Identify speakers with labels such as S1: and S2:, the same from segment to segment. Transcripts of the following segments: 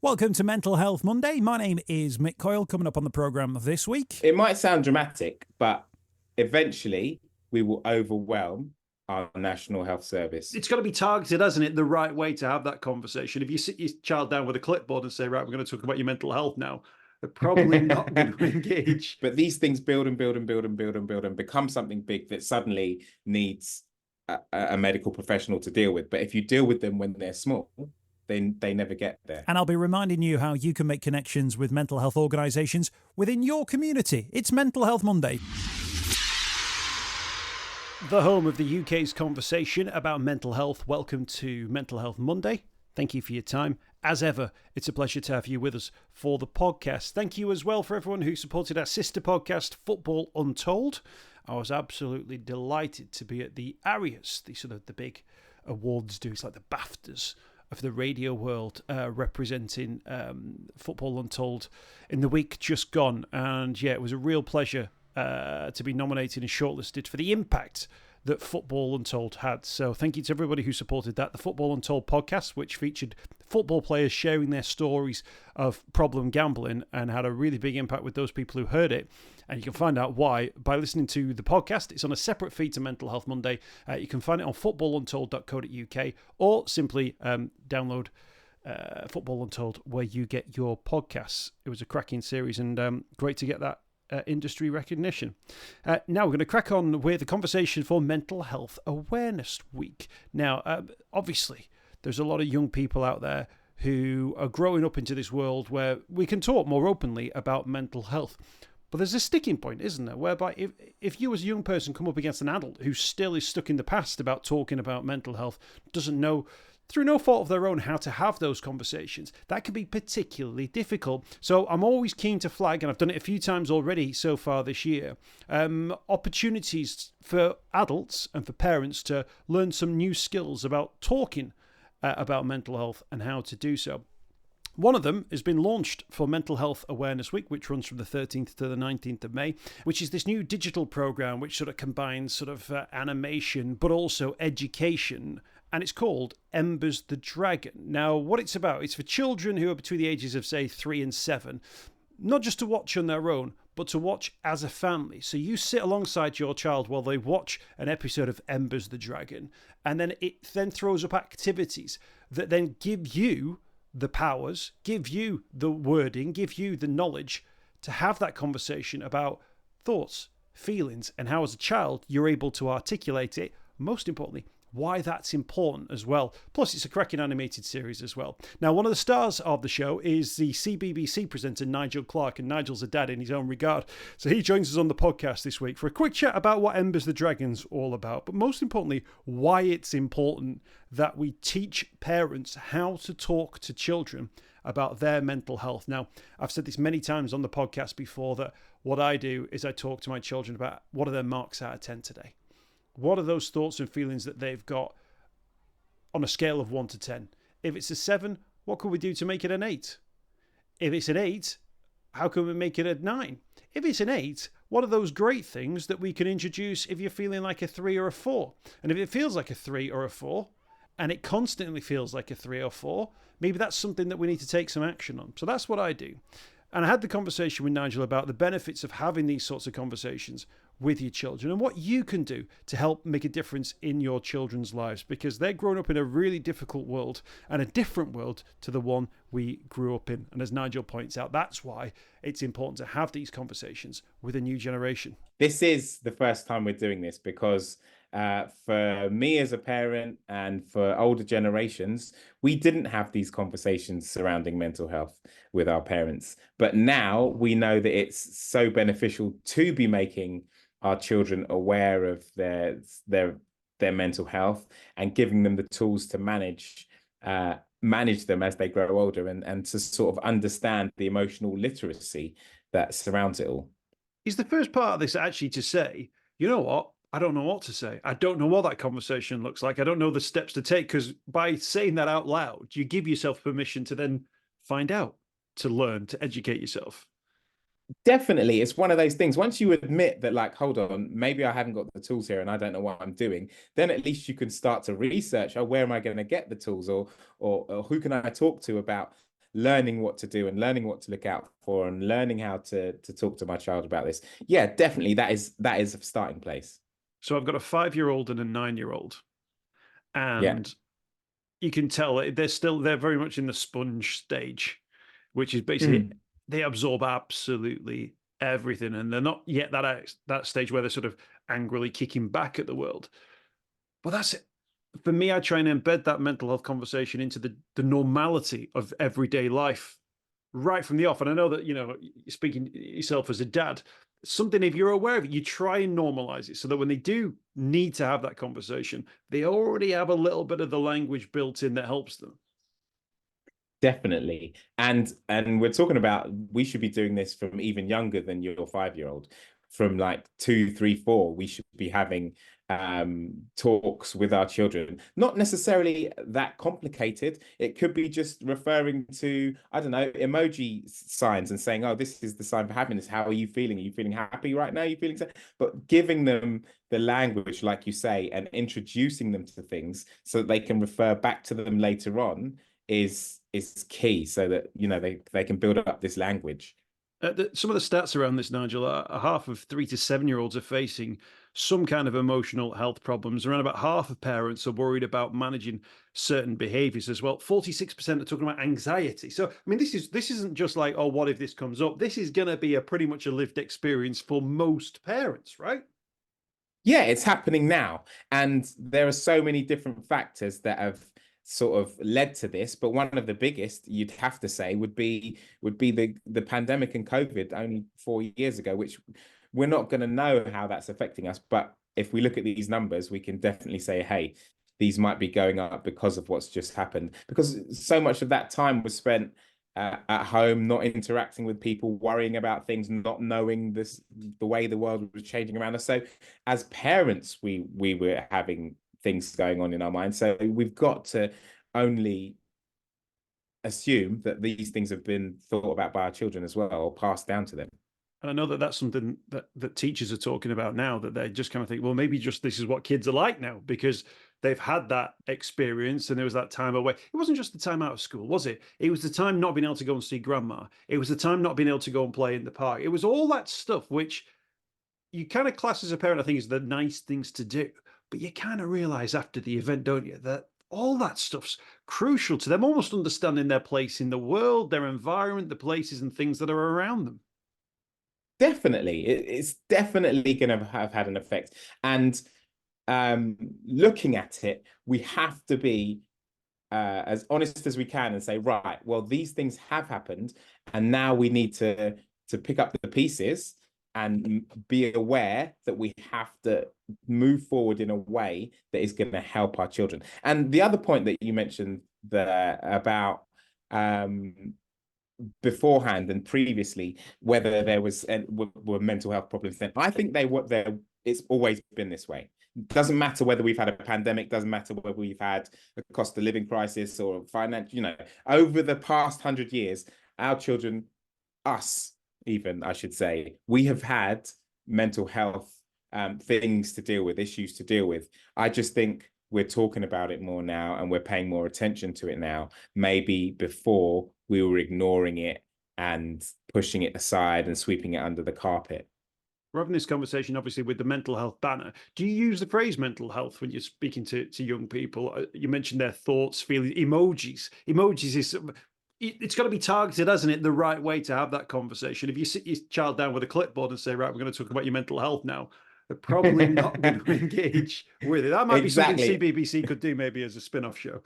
S1: Welcome to Mental Health Monday. My name is Mick Coyle. Coming up on the programme this week.
S2: It might sound dramatic, but eventually we will overwhelm our National Health Service.
S3: It's got to be targeted, hasn't it? The right way to have that conversation. If you sit your child down with a clipboard and say, right, we're going to talk about your mental health now, they're probably not going to engage.
S2: But these things build and build and build and build and build and become something big that suddenly needs a medical professional to deal with. But if you deal with them when they're small, then they never get there.
S1: And I'll be reminding you how you can make connections with mental health organisations within your community. It's Mental Health Monday.
S3: The home of the UK's conversation about mental health. Welcome to Mental Health Monday. Thank you for your time. As ever, it's a pleasure to have you with us for the podcast. Thank you as well for everyone who supported our sister podcast, Football Untold. I was absolutely delighted to be at the ARIAs, the big awards do. It's like the BAFTAs of the radio world, representing Football Untold in the week just gone. And yeah, it was a real pleasure to be nominated and shortlisted for the impact that Football Untold had. So thank you to everybody who supported that. The Football Untold podcast, which featured football players sharing their stories of problem gambling and had a really big impact with those people who heard it. And you can find out why by listening to the podcast. It's on a separate feed to Mental Health Monday. You can find it on footballuntold.co.uk or simply download Football Untold where you get your podcasts. It was a cracking series and great to get that industry recognition. Now we're going to crack on with the conversation for Mental Health Awareness Week. Now, obviously, there's a lot of young people out there who are growing up into this world where we can talk more openly about mental health. But there's a sticking point, isn't there, whereby if you as a young person come up against an adult who still is stuck in the past about talking about mental health, doesn't know, through no fault of their own, how to have those conversations, that can be particularly difficult. So I'm always keen to flag, and I've done it a few times already so far this year, opportunities for adults and for parents to learn some new skills about talking about mental health and how to do so. One of them has been launched for Mental Health Awareness Week, which runs from the 13th to the 19th of May, which is this new digital program which sort of combines animation but also education. And it's called Embers the Dragon. Now, what it's about, it's for children who are between the ages of, say, 3 and 7, not just to watch on their own, but to watch as a family. So you sit alongside your child while they watch an episode of Embers the Dragon, and then it then throws up activities that then give you the powers, give you the wording, give you the knowledge to have that conversation about thoughts, feelings, and how as a child you're able to articulate it. Most importantly, why that's important as well. Plus, it's a cracking animated series as well. Now, one of the stars of the show is the CBBC presenter Nigel Clarke, and Nigel's a dad in his own regard. So he joins us on the podcast this week for a quick chat about what Embers the Dragon's all about, but most importantly, why it's important that we teach parents how to talk to children about their mental health. Now, I've said this many times on the podcast before that what I do is I talk to my children about what are their marks out of 10 today. What are those thoughts and feelings that they've got on a scale of 1 to 10? If it's a 7, what can we do to make it an 8? If it's an 8, how can we make it a 9? If it's an 8, what are those great things that we can introduce if you're feeling like a 3 or a 4? And if it feels like a 3 or a 4, and it constantly feels like a 3 or 4, maybe that's something that we need to take some action on. So that's what I do. And I had the conversation with Nigel about the benefits of having these sorts of conversations with your children and what you can do to help make a difference in your children's lives, because they're growing up in a really difficult world and a different world to the one we grew up in. And as Nigel points out, that's why it's important to have these conversations with a new generation.
S2: This is the first time we're doing this because for me as a parent and for older generations, we didn't have these conversations surrounding mental health with our parents. But now we know that it's so beneficial to be making our children aware of their mental health and giving them the tools to manage them as they grow older and to sort of understand the emotional literacy that surrounds it all.
S3: Is the first part of this actually to say, you know what? I don't know what to say. I don't know what that conversation looks like. I don't know the steps to take, because by saying that out loud, you give yourself permission to then find out, to learn, to educate yourself.
S2: Definitely. It's one of those things. Once you admit that, like, hold on, maybe I haven't got the tools here and I don't know what I'm doing, then at least you can start to research, where am I going to get the tools, or who can I talk to about learning what to do and learning what to look out for and learning how to talk to my child about this. Yeah, definitely that is a starting place.
S3: So I've got a 5-year-old and a 9-year-old,
S2: Yeah.
S3: and you can tell they're very much in the sponge stage, which is basically they absorb absolutely everything, and they're not yet that stage where they're sort of angrily kicking back at the world. But that's it. For me, I try and embed that mental health conversation into the normality of everyday life right from the off. And I know that, speaking yourself as a dad, something, if you're aware of it, you try and normalize it so that when they do need to have that conversation, they already have a little bit of the language built in that helps them.
S2: Definitely. And we're talking about, we should be doing this from even younger than your 5-year-old. From like 2, 3, 4, we should be having talks with our children. Not necessarily that complicated. It could be just referring to, I don't know, emoji signs and saying, oh, this is the sign for happiness. How are you feeling? Are you feeling happy right now? Are you feeling sad? But giving them the language, like you say, and introducing them to things so that they can refer back to them later on is key, so that they can build up this language.
S3: Some of the stats around this, Nigel, are half of 3 to 7-year-olds are facing some kind of emotional health problems. Around about half of parents are worried about managing certain behaviors as well. 46% are talking about anxiety. So, I mean, this isn't just like, oh, what if this comes up? This is going to be pretty much a lived experience for most parents, right?
S2: Yeah, it's happening now, and there are so many different factors that have sort of led to this, but one of the biggest, you'd have to say, would be the pandemic and COVID only 4 years ago, which we're not going to know how that's affecting us. But if we look at these numbers, we can definitely say, hey, these might be going up because of what's just happened, because so much of that time was spent at home, not interacting with people, worrying about things, not knowing the way the world was changing around us. So as parents, we were having things going on in our minds. So we've got to only assume that these things have been thought about by our children as well, or passed down to them.
S3: And I know that that's something that teachers are talking about now, that they just kind of think, well, maybe just this is what kids are like now, because they've had that experience and there was that time away. It wasn't just the time out of school, was it? It was the time not being able to go and see grandma. It was the time not being able to go and play in the park. It was all that stuff, which you kind of class as a parent, I think, is the nice things to do. But you kind of realize after the event, don't you, that all that stuff's crucial to them, almost understanding their place in the world, their environment, the places and things that are around them.
S2: Definitely. It's definitely going to have had an effect. And looking at it, we have to be as honest as we can and say, right, well, these things have happened, and now we need to pick up the pieces and be aware that we have to move forward in a way that is going to help our children. And the other point that you mentioned there about beforehand and previously, whether there were mental health problems then, I think it's always been this way. Doesn't matter whether we've had a pandemic, doesn't matter whether we've had a cost of living crisis or financial, over the past 100 years, our children, us even, I should say, we have had mental health things to deal with, issues to deal with. I just think we're talking about it more now and we're paying more attention to it now. Maybe before we were ignoring it and pushing it aside and sweeping it under the carpet.
S3: We're having this conversation, obviously, with the mental health banner. Do you use the phrase mental health when you're speaking to young people? You mentioned their thoughts, feelings, emojis. Emojis is, it's got to be targeted, hasn't it? The right way to have that conversation. If you sit your child down with a clipboard and say, right, we're going to talk about your mental health now, they're probably not going to engage with it. That might be something CBBC could do maybe as a spin-off show.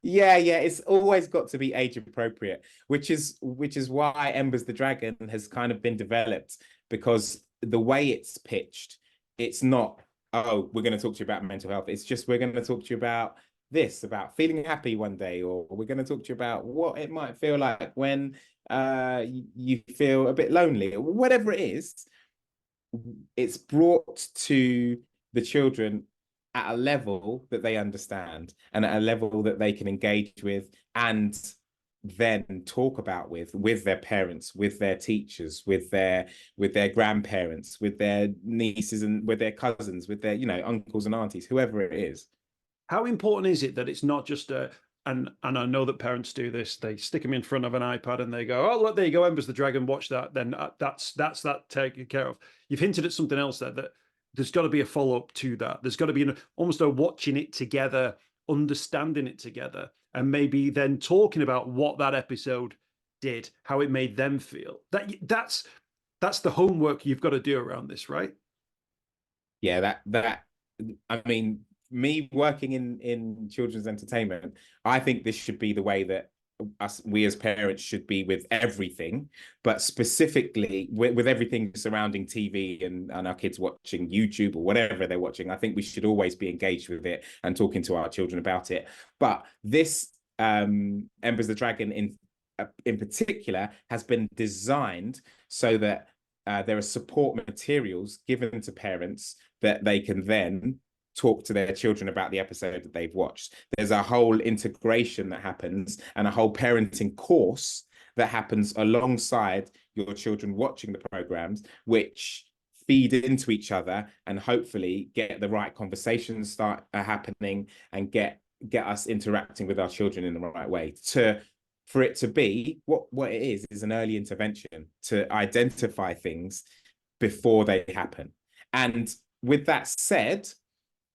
S2: Yeah, it's always got to be age appropriate, which is why Embers the Dragon has kind of been developed, because the way it's pitched, it's not, oh, we're going to talk to you about mental health. It's just, we're going to talk to you about this, about feeling happy one day, or we're going to talk to you about what it might feel like when you feel a bit lonely, or whatever it is. It's brought to the children at a level that they understand and at a level that they can engage with and then talk about with their parents, with their teachers, with their grandparents, with their nieces and with their cousins, with their uncles and aunties, whoever it is.
S3: How important is it that it's not just a and I know that parents do this. They stick them in front of an iPad and they go, "Oh, look, there you go, Embers the Dragon. Watch that." Then that's that taken care of. You've hinted at something else there, that there's got to be a follow up to that. There's got to be almost a watching it together, understanding it together, and maybe then talking about what that episode did, how it made them feel. That's the homework you've got to do around this, right?
S2: Yeah, I mean, me working in children's entertainment, I think this should be the way that we as parents should be with everything, but specifically with everything surrounding TV and our kids watching YouTube or whatever they're watching. I think we should always be engaged with it and talking to our children about it. But this Embers the Dragon in particular has been designed so that there are support materials given to parents that they can then talk to their children about the episode that they've watched. There's a whole integration that happens and a whole parenting course that happens alongside your children watching the programs, which feed into each other and hopefully get the right conversations start happening and get us interacting with our children in the right way for it to be what it is an early intervention to identify things before they happen. And with that said,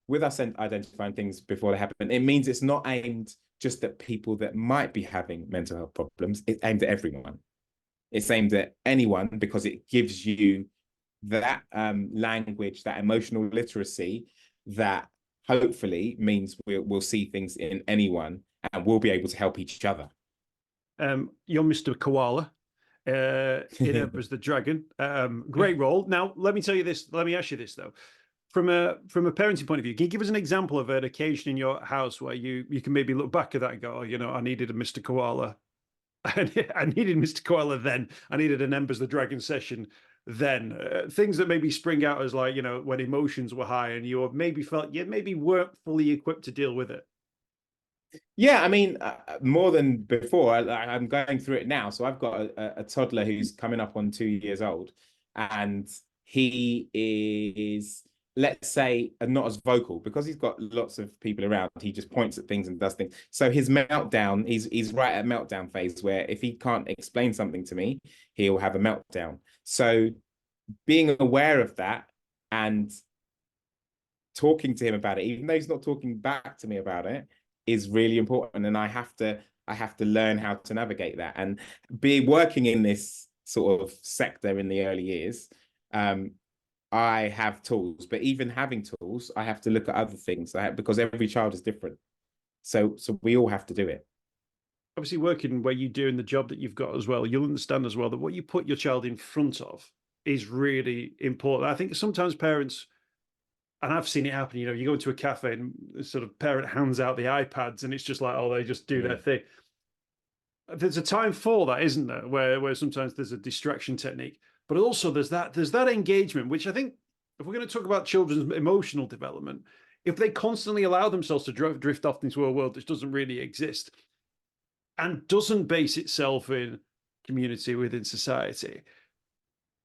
S2: with us identifying things before they happen, it means it's not aimed just at people that might be having mental health problems. It's aimed at everyone. It's aimed at anyone because it gives you that language, that emotional literacy that hopefully means we'll see things in anyone and we'll be able to help each other.
S3: You're Mr. Koala in Embers the Dragon. Great role. Now, let me tell you this. Let me ask you this, though. From a parenting point of view, can you give us an example of an occasion in your house where you can maybe look back at that and go, oh, I needed a Mr. Koala. I needed Mr. Koala then. I needed an Embers the Dragon session then. Things that maybe spring out as like, when emotions were high and you maybe felt you maybe weren't fully equipped to deal with it.
S2: Yeah, I mean, more than before. I'm going through it now. So I've got a toddler who's coming up on 2 years old, and he is, let's say, not as vocal because he's got lots of people around. He just points at things and does things. So his meltdown, he's right at meltdown phase where if he can't explain something to me, he'll have a meltdown. So being aware of that and talking to him about it, even though he's not talking back to me about it, is really important. And I have to learn how to navigate that and be working in this sort of sector in the early years. I have tools, but even having tools, I have to look at other things because every child is different. So we all have to do it.
S3: Obviously, working where you do in the job that you've got as well, you'll understand as well that what you put your child in front of is really important. I think sometimes parents, and I've seen it happen, you go into a cafe and sort of parent hands out the iPads and it's just like, oh, they just do their thing. There's a time for that, isn't there? Where sometimes there's a distraction technique, but also there's that engagement, which I think if we're going to talk about children's emotional development, if they constantly allow themselves to drift off into a world that doesn't really exist and doesn't base itself in community within society,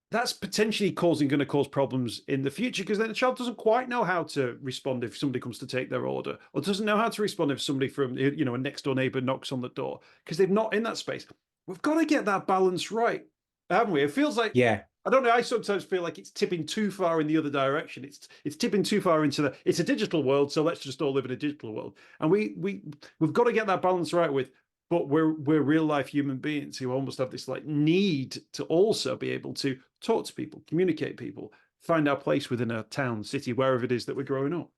S3: that's potentially going to cause problems in the future, because then the child doesn't quite know how to respond if somebody comes to take their order, or doesn't know how to respond if somebody from a next door neighbor knocks on the door, because they're not in that space. We've got to get that balance right, haven't we? It feels like, I don't know, I sometimes feel like it's tipping too far in the other direction. It's tipping too far into it's a digital world, so let's just all live in a digital world. And we've got to get that balance right but we're real life human beings who almost have this like need to also be able to talk to people, communicate people, find our place within a town, city, wherever it is that we're growing up.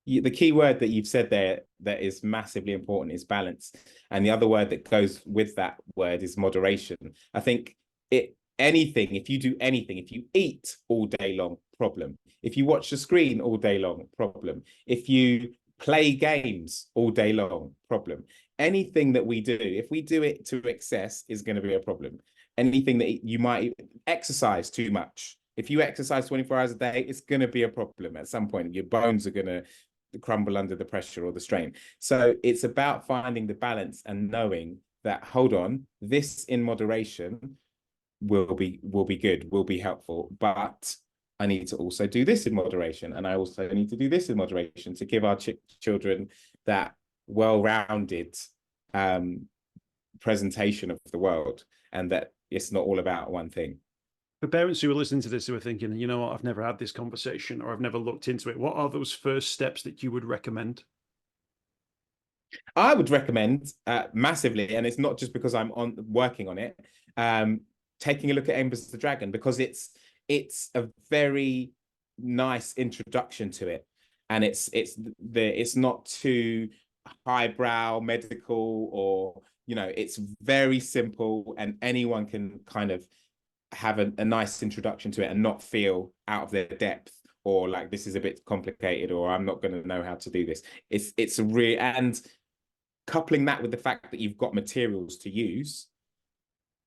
S2: The key word that you've said there that is massively important is balance. And the other word that goes with that word is moderation. I think if you do anything, if you eat all day long, problem. If you watch the screen all day long, problem. If you play games all day long, problem. Anything that we do, if we do it to excess, is going to be a problem. Anything that you might exercise too much. If you exercise 24 hours a day, it's going to be a problem at some point. Your bones are going to crumble under the pressure or the strain. So it's about finding the balance and knowing that, hold on, this in moderation will be good, will be helpful, but I need to also do this in moderation, and I also need to do this in moderation to give our children that well-rounded presentation of the world, and that it's not all about one thing.
S3: For parents who are listening to this who are thinking, you know what, I've never had this conversation or I've never looked into it, what are those first steps that you would recommend?
S2: I would recommend massively, and it's not just because I'm working on it, taking a look at Embers the Dragon, because it's a very nice introduction to it, and it's not too highbrow medical, or it's very simple, and anyone can kind of have a nice introduction to it and not feel out of their depth, or like this is a bit complicated, or I'm not going to know how to do this. It's a real, and coupling that with the fact that you've got materials to use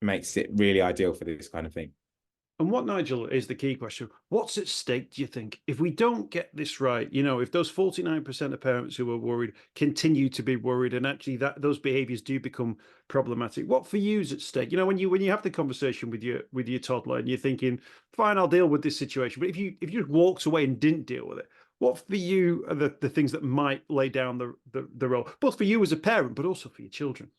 S2: makes it really ideal for this kind of thing.
S3: And what, Nigel, is the key question? What's at stake, do you think? If we don't get this right, if those 49% of parents who are worried continue to be worried, and actually those behaviours do become problematic, what for you is at stake? When you have the conversation with your toddler and you're thinking, fine, I'll deal with this situation, but if you just walked away and didn't deal with it, what for you are the things that might lay down the role, both for you as a parent, but also for your children?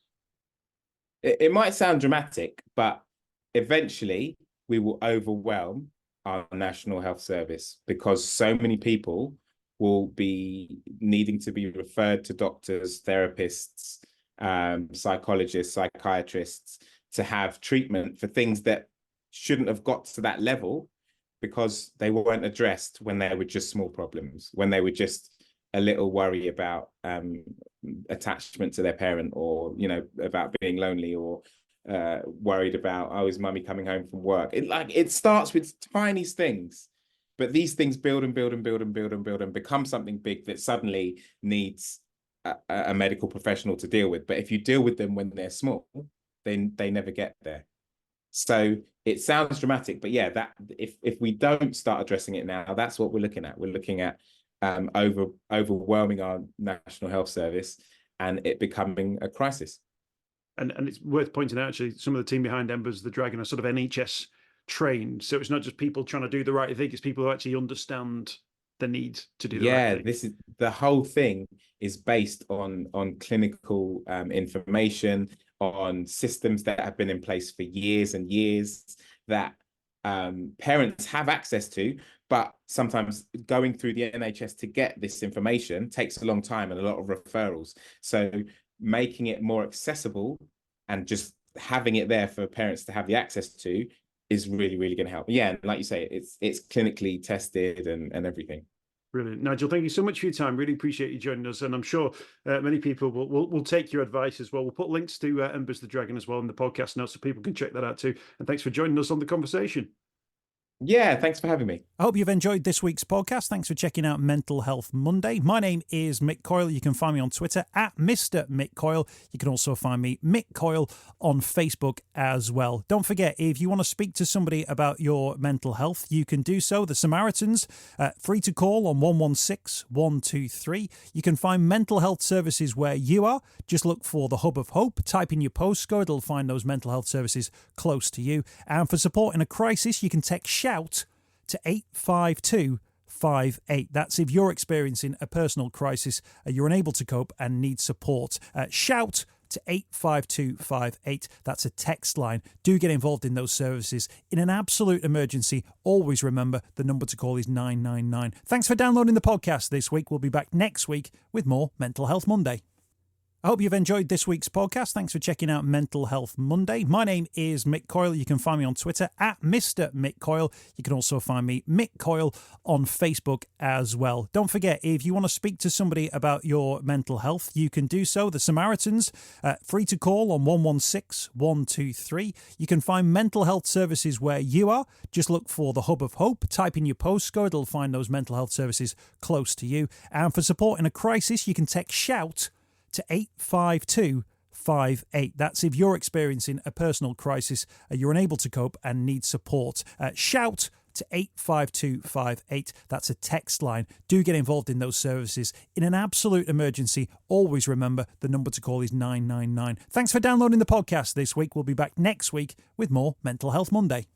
S2: It might sound dramatic, but eventually we will overwhelm our National Health Service, because so many people will be needing to be referred to doctors, therapists, psychologists, psychiatrists, to have treatment for things that shouldn't have got to that level, because they weren't addressed when they were just small problems, when they were just a little worry about attachment to their parent, or about being lonely, or worried about, oh, is mummy coming home from work? It starts with tiny things, but these things build and build and build and build and build and become something big that suddenly needs a medical professional to deal with. But if you deal with them when they're small, then they never get there. So it sounds dramatic, but yeah, that if we don't start addressing it now, that's what we're looking at. We're looking at overwhelming our National Health Service and it becoming a crisis.
S3: And it's worth pointing out, actually, some of the team behind Embers the Dragon are sort of NHS trained. So it's not just people trying to do the right thing, it's people who actually understand the need to do the right thing.
S2: This is the whole thing is based on clinical information, on systems that have been in place for years and years that parents have access to, but sometimes going through the NHS to get this information takes a long time and a lot of referrals. So making it more accessible and just having it there for parents to have the access to is really, really going to help. Yeah, and like you say, it's clinically tested and everything.
S3: Brilliant. Nigel, thank you so much for your time. Really appreciate you joining us. And I'm sure many people will take your advice as well. We'll put links to Embers the Dragon as well in the podcast notes so people can check that out too. And thanks for joining us on the conversation.
S2: Yeah, thanks for having me.
S1: I hope you've enjoyed this week's podcast. Thanks for checking out Mental Health Monday. My name is Mick Coyle. You can find me on Twitter at Mr. Mick Coyle. You can also find me, Mick Coyle, on Facebook as well. Don't forget, if you want to speak to somebody about your mental health, you can do so. The Samaritans, free to call on 116 123. You can find mental health services where you are. Just look for the Hub of Hope. Type in your postcode. It'll find those mental health services close to you. And for support in a crisis, you can text SHOUT to 85258. That's if you're experiencing a personal crisis, you're unable to cope and need support. Shout to 85258. That's a text line. Do get involved in those services. In an absolute emergency, always remember the number to call is 999. Thanks for downloading the podcast this week. We'll be back next week with more Mental Health Monday. I hope you've enjoyed this week's podcast. Thanks for checking out Mental Health Monday. My name is Mick Coyle. You can find me on Twitter at Mr. Mick Coyle. You can also find me, Mick Coyle, on Facebook as well. Don't forget, if you want to speak to somebody about your mental health, you can do so. The Samaritans, free to call on 116 123. You can find mental health services where you are. Just look for the Hub of Hope. Type in your postcode. It'll find those mental health services close to you. And for support in a crisis, you can text SHOUT to 85258. That's if you're experiencing a personal crisis, you're unable to cope and need support. Shout to 85258. That's a text line. Do get involved in those services. In an absolute emergency, always remember the number to call is 999. Thanks for downloading the podcast this week. We'll be back next week with more Mental Health Monday.